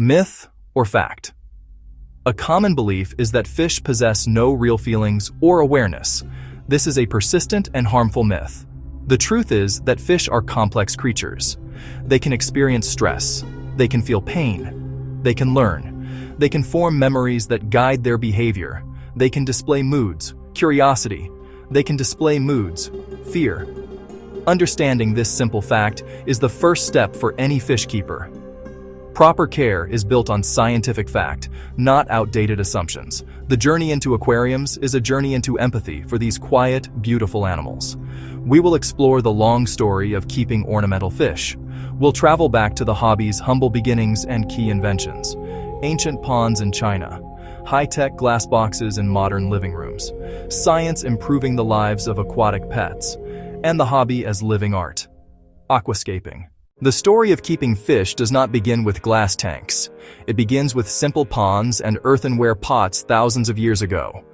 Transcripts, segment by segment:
Myth or fact? A common belief is that fish possess no real feelings or awareness. This is a persistent and harmful myth. The truth is that fish are complex creatures. They can experience stress. They can feel pain. They can learn. They can form memories that guide their behavior. They can display moods, curiosity. They can display moods, fear. Understanding this simple fact is the first step for any fish keeper. Proper care is built on scientific fact, not outdated assumptions. The journey into aquariums is a journey into empathy for these quiet, beautiful animals. We will explore the long story of keeping ornamental fish. We'll travel back to the hobby's humble beginnings and key inventions. Ancient ponds in China, high-tech glass boxes in modern living rooms, science improving the lives of aquatic pets, and the hobby as living art. Aquascaping. The story of keeping fish does not begin with glass tanks. It begins with simple ponds and earthenware pots thousands of years ago.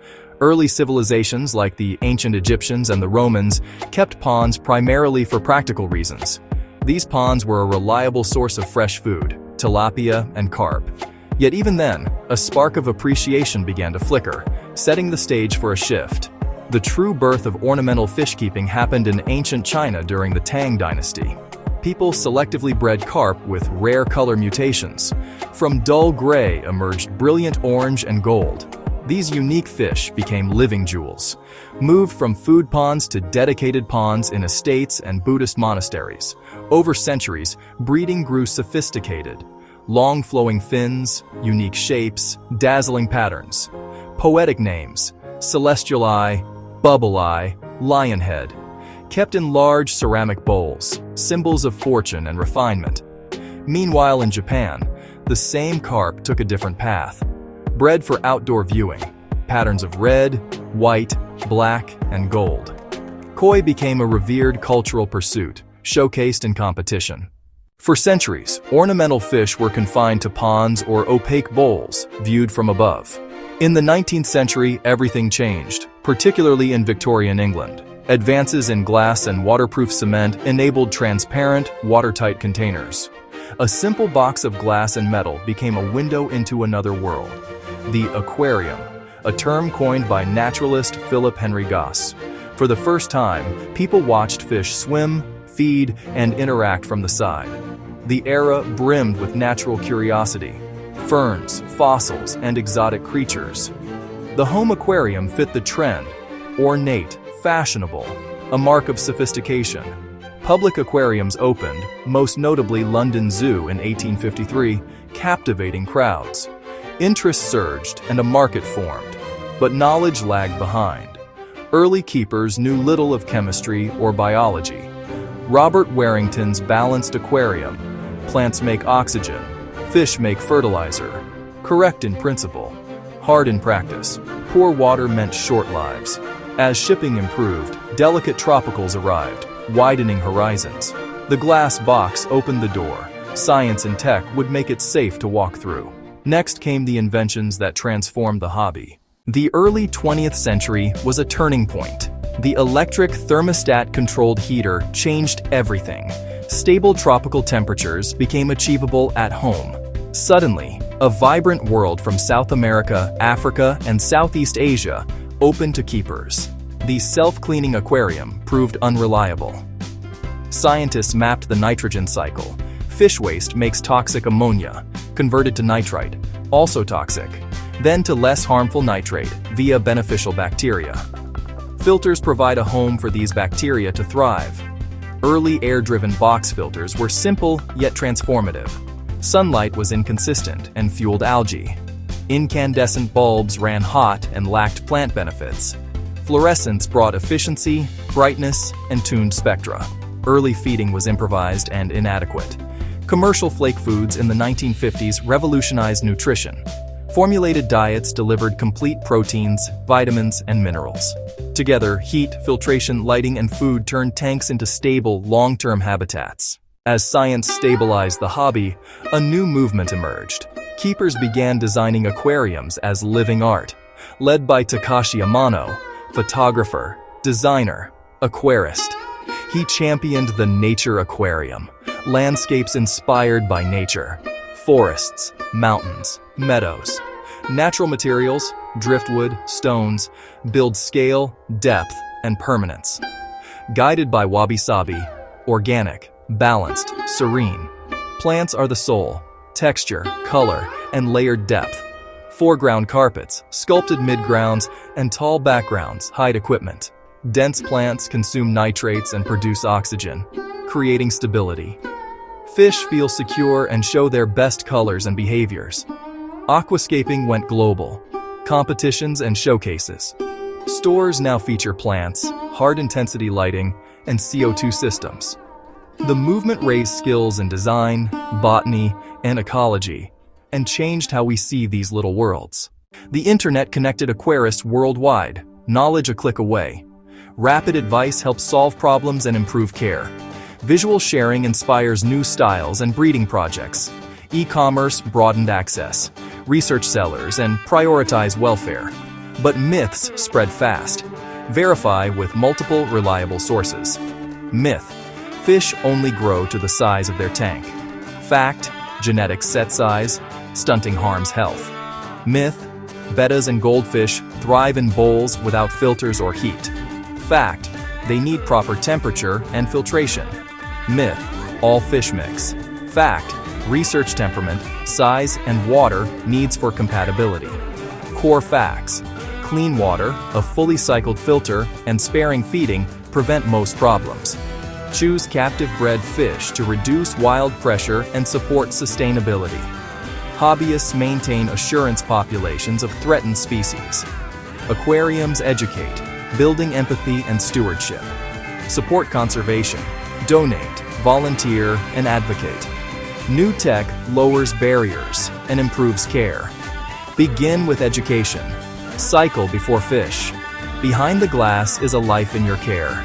Early civilizations like the ancient Egyptians and the Romans kept ponds primarily for practical reasons. These ponds were a reliable source of fresh food, tilapia and carp. Yet even then, a spark of appreciation began to flicker, setting the stage for a shift. The true birth of ornamental fish keeping happened in ancient China during the Tang dynasty. People selectively bred carp with rare color mutations. From dull gray emerged brilliant orange and gold. These unique fish became living jewels, moved from food ponds to dedicated ponds in estates and Buddhist monasteries. Over centuries, breeding grew sophisticated. Long flowing fins, unique shapes, dazzling patterns. Poetic names: celestial eye, bubble eye, lionhead. Kept in large ceramic bowls, symbols of fortune and refinement. Meanwhile in Japan, the same carp took a different path. Bred for outdoor viewing, patterns of red, white, black, and gold. Koi became a revered cultural pursuit, showcased in competition. For centuries, ornamental fish were confined to ponds or opaque bowls, viewed from above. In the 19th century, everything changed, particularly in Victorian England. Advances in glass and waterproof cement enabled transparent, watertight containers. A simple box of glass and metal became a window into another world. The aquarium, a term coined by naturalist Philip Henry Goss. For the first time, people watched fish swim, feed, and interact from the side. The era brimmed with natural curiosity: ferns, fossils, and exotic creatures. The home aquarium fit the trend: ornate, fashionable, a mark of sophistication. Public aquariums opened, most notably London Zoo in 1853, captivating crowds. Interest surged and a market formed, but knowledge lagged behind. Early keepers knew little of chemistry or biology. Robert Warrington's balanced aquarium: plants make oxygen, fish make fertilizer. Correct in principle, hard in practice. Poor water meant short lives. As shipping improved, delicate tropicals arrived, widening horizons. The glass box opened the door. Science and tech would make it safe to walk through. Next came the inventions that transformed the hobby. The early 20th century was a turning point. The electric thermostat-controlled heater changed everything. Stable tropical temperatures became achievable at home. Suddenly, a vibrant world from South America, Africa, and Southeast Asia open to keepers. The self-cleaning aquarium proved unreliable. Scientists mapped the nitrogen cycle. Fish waste makes toxic ammonia, converted to nitrite, also toxic, then to less harmful nitrate via beneficial bacteria. Filters provide a home for these bacteria to thrive. Early air-driven box filters were simple yet transformative. Sunlight was inconsistent and fueled algae. Incandescent bulbs ran hot and lacked plant benefits. Fluorescence brought efficiency, brightness, and tuned spectra. Early feeding was improvised and inadequate. Commercial flake foods in the 1950s revolutionized nutrition. Formulated diets delivered complete proteins, vitamins, and minerals. Together, heat, filtration, lighting, and food turned tanks into stable, long-term habitats. As science stabilized the hobby, a new movement emerged. Keepers began designing aquariums as living art. Led by Takashi Amano, photographer, designer, aquarist. He championed the nature aquarium, landscapes inspired by nature. forests, mountains, meadows. Natural materials, driftwood, stones, build scale, depth, and permanence. Guided by wabi-sabi, organic, balanced, serene. Plants are the soul, texture, color, and layered depth. Foreground carpets, sculpted mid-grounds, and tall backgrounds hide equipment. Dense plants consume nitrates and produce oxygen, creating stability. Fish feel secure and show their best colors and behaviors. Aquascaping went global. Competitions and showcases. Stores now feature plants, hard-intensity lighting, and CO2 systems. The movement raised skills in design, botany, and ecology, and changed how we see these little worlds. The internet connected aquarists worldwide, knowledge a click away. Rapid advice helps solve problems and improve care. Visual sharing inspires new styles and breeding projects. E-commerce broadened access. Research sellers and prioritize welfare. But myths spread fast. Verify with multiple reliable sources. Myth: fish only grow to the size of their tank. Fact: genetics set size, stunting harms health. Myth: bettas and goldfish thrive in bowls without filters or heat. Fact: they need proper temperature and filtration. Myth: all fish mix. Fact: research temperament, size, and water needs for compatibility. Core facts: clean water, a fully cycled filter, and sparing feeding prevent most problems. Choose captive-bred fish to reduce wild pressure and support sustainability. Hobbyists maintain assurance populations of threatened species. Aquariums educate, building empathy and stewardship. Support conservation, donate, volunteer, and advocate. New tech lowers barriers and improves care. Begin with education. Cycle before fish. Behind the glass is a life in your care.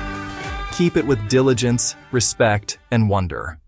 Keep it with diligence, respect, and wonder.